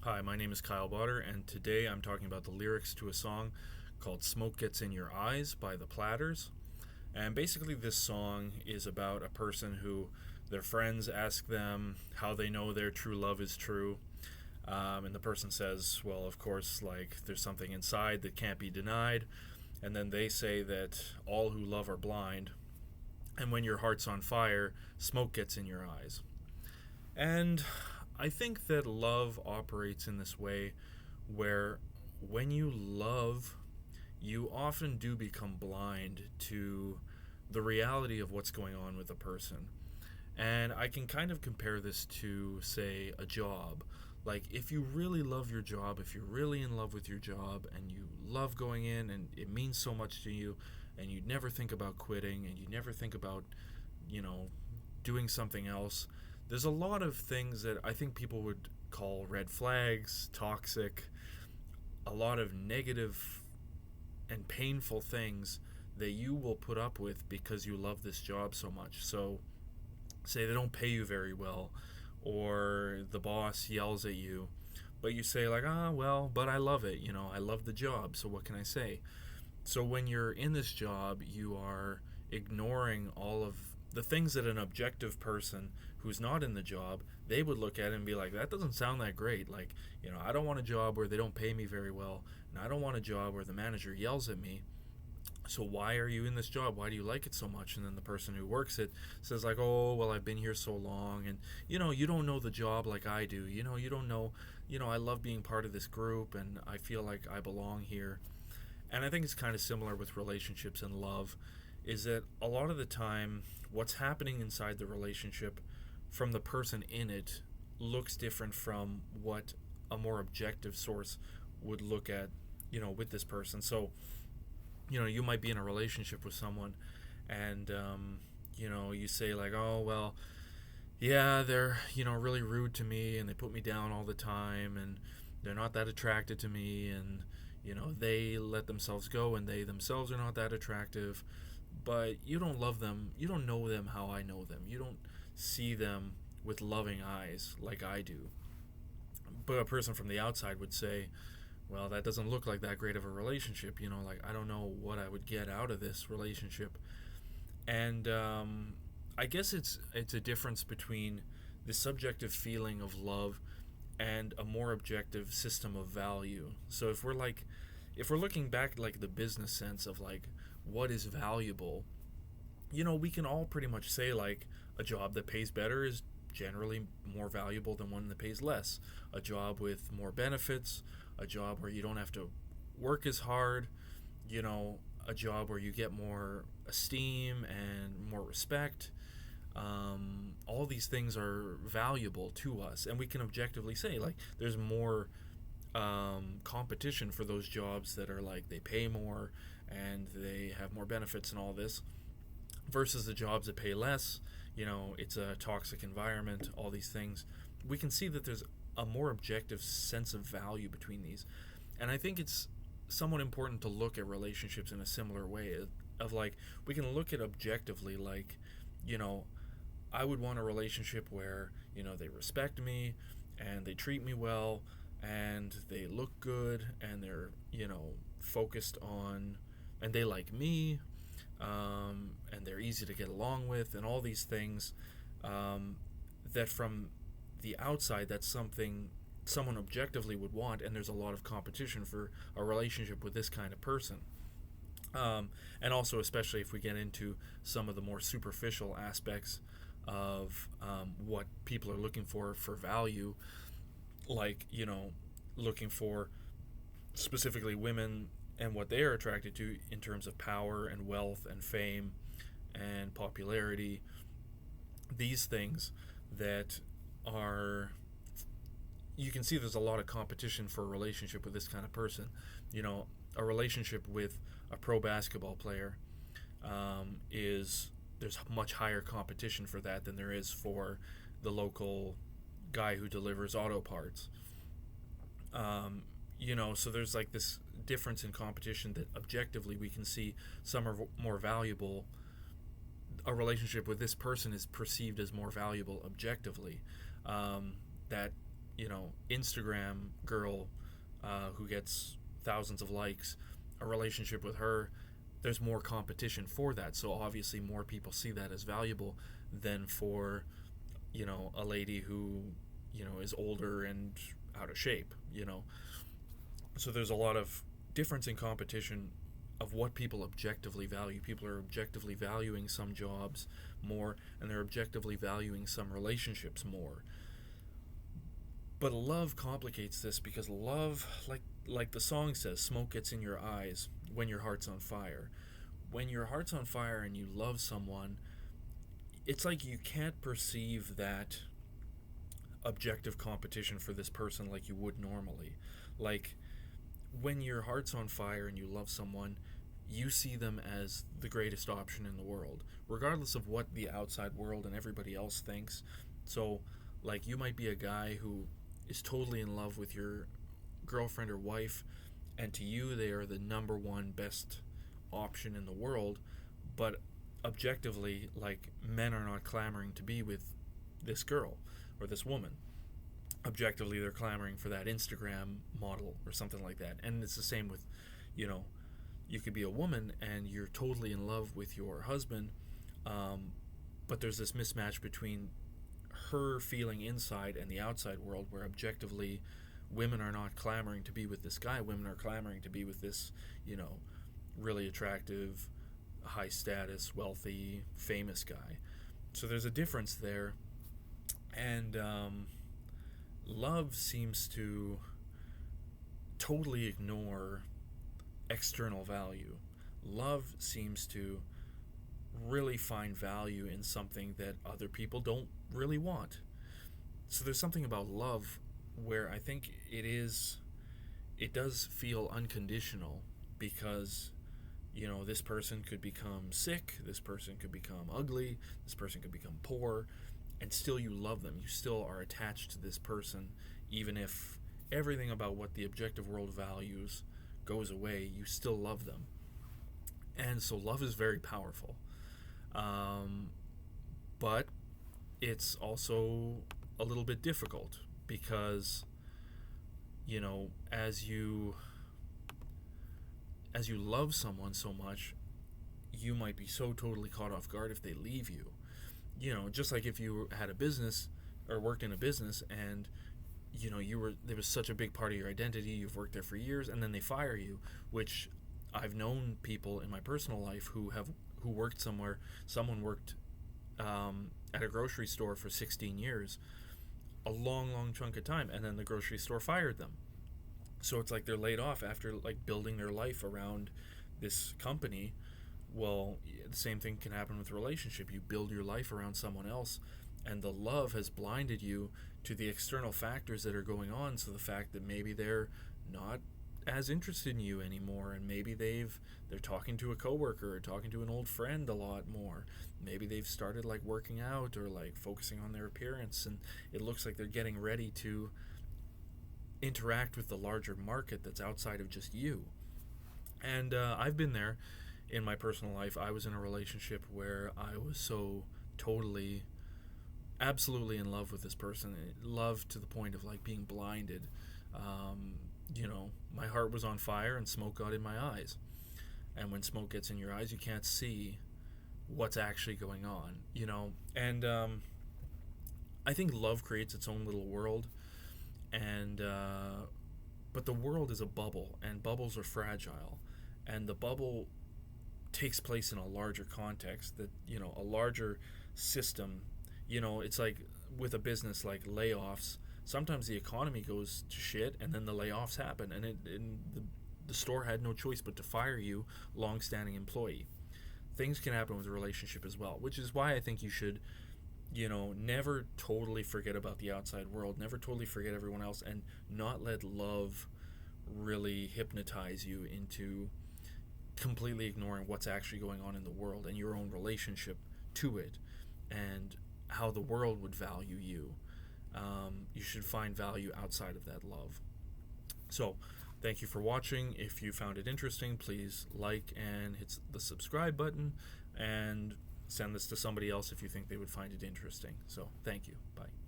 Hi, my name is Kyle Botter, and today I'm talking about the lyrics to a song called Smoke Gets in Your Eyes by the Platters. And basically, this song is about a person who their friends ask them how they know their true love is true. And the person says, well, of course, like there's something inside that can't be denied. And then they say that all who love are blind. And when your heart's on fire, smoke gets in your eyes. And I think that love operates in this way where when you love, you often do become blind to the reality of what's going on with a person. And I can kind of compare this to, say, a job. Like, if you really love your job, if you're really in love with your job and you love going in and it means so much to you, and you never think about quitting and you never think about, you know, doing something else, there's a lot of things that I think people would call red flags, toxic, a lot of negative and painful things that you will put up with because you love this job so much. So, say they don't pay you very well, or the boss yells at you, but you say, like, well, but I love it. I love the job, so what can I say? So, when you're in this job, you are ignoring all of the things that an objective person who's not in the job, they would look at it and be like, that doesn't sound that great. Like, I don't want a job where they don't pay me very well, and I don't want a job where the manager yells at me. So why are you in this job? Why do you like it so much? And then the person who works it says, like, oh, well, I've been here so long, and you don't know the job like I do. You don't know. I love being part of this group, and I feel like I belong here. And I think it's kind of similar with relationships and love, is that a lot of the time what's happening inside the relationship from the person in it looks different from what a more objective source would look at, with this person. So, you might be in a relationship with someone, and you say, like, oh, well, yeah, they're, really rude to me, and they put me down all the time, and they're not that attracted to me, and they let themselves go, and they themselves are not that attractive. But you don't love them, you don't know them how I know them, you don't see them with loving eyes like I do. But a person from the outside would say, well, that doesn't look like that great of a relationship. Like, I don't know what I would get out of this relationship. And I guess it's a difference between the subjective feeling of love and a more objective system of value. So if we're looking back, like, the business sense of, like, what is valuable, we can all pretty much say, like, a job that pays better is generally more valuable than one that pays less. A job with more benefits, a job where you don't have to work as hard, a job where you get more esteem and more respect. All these things are valuable to us, and we can objectively say, like, there's more competition for those jobs that are, like, they pay more and they have more benefits and all this, versus the jobs that pay less. It's a toxic environment, all these things. We can see that there's a more objective sense of value between these. And I think it's somewhat important to look at relationships in a similar way, of, like, we can look at objectively, like, you know, I would want a relationship where, they respect me and they treat me well and they look good and they're, focused on, and they like me, and they're easy to get along with, and all these things, that from the outside, that's something someone objectively would want, and there's a lot of competition for a relationship with this kind of person. And also, especially if we get into some of the more superficial aspects of what people are looking for value, like, looking for specifically women and what they are attracted to in terms of power and wealth and fame and popularity, these things that are, you can see there's a lot of competition for a relationship with this kind of person. A relationship with a pro basketball player, is there's much higher competition for that than there is for the local guy who delivers auto parts. So there's, like, this difference in competition that objectively we can see some are more valuable. A relationship with this person is perceived as more valuable objectively. That Instagram girl who gets thousands of likes, a relationship with her, there's more competition for that. So obviously more people see that as valuable than for, a lady who, is older and out of shape. So there's a lot of difference in competition of what people objectively value. People are objectively valuing some jobs more, and they're objectively valuing some relationships more. But love complicates this, because love, like the song says, smoke gets in your eyes when your heart's on fire. When your heart's on fire and you love someone, it's like you can't perceive that objective competition for this person like you would normally. Like, when your heart's on fire and you love someone, you see them as the greatest option in the world, regardless of what the outside world and everybody else thinks. So, like, you might be a guy who is totally in love with your girlfriend or wife, and to you they are the number one best option in the world, but objectively, like, men are not clamoring to be with this girl or this woman. Objectively, they're clamoring for that Instagram model or something like that. And it's the same with, you could be a woman and you're totally in love with your husband, but there's this mismatch between her feeling inside and the outside world, where objectively women are not clamoring to be with this guy. Women are clamoring to be with this, really attractive, high status, wealthy, famous guy. So there's a difference there. And love seems to totally ignore external value. Love seems to really find value in something that other people don't really want. So there's something about love where I think it does feel unconditional, because this person could become sick, this person could become ugly, this person could become poor, and still you love them. You still are attached to this person, even if everything about what the objective world values goes away, you still love them. And so love is very powerful. But it's also a little bit difficult, because, as you love someone so much, you might be so totally caught off guard if they leave you. Just like if you had a business or worked in a business, and there was such a big part of your identity, you've worked there for years, and then they fire you, which I've known people in my personal life who worked somewhere. Someone worked at a grocery store for 16 years, a long chunk of time, and then the grocery store fired them. So it's like they're laid off after, like, building their life around this company. Well, the same thing can happen with a relationship. You build your life around someone else, and the love has blinded you to the external factors that are going on. So the fact that maybe they're not as interested in you anymore, and maybe they're talking to a coworker or talking to an old friend a lot more. Maybe they've started, like, working out or, like, focusing on their appearance, and it looks like they're getting ready to interact with the larger market that's outside of just you. And I've been there in my personal life. I was in a relationship where I was so totally, absolutely in love with this person. Love to the point of, like, being blinded. My heart was on fire and smoke got in my eyes. And when smoke gets in your eyes, you can't see what's actually going on, And I think love creates its own little world. And but the world is a bubble, and bubbles are fragile. And the bubble takes place in a larger context, that, a larger system. It's like with a business, like layoffs, sometimes the economy goes to shit and then the layoffs happen, and the store had no choice but to fire you, long-standing employee. Things can happen with a relationship as well, which is why I think you should, never totally forget about the outside world, never totally forget everyone else, and not let love really hypnotize you into completely ignoring what's actually going on in the world and your own relationship to it, and how the world would value you. You should find value outside of that love. So, thank you for watching. If you found it interesting, please like and hit the subscribe button, and send this to somebody else if you think they would find it interesting. So, thank you. Bye.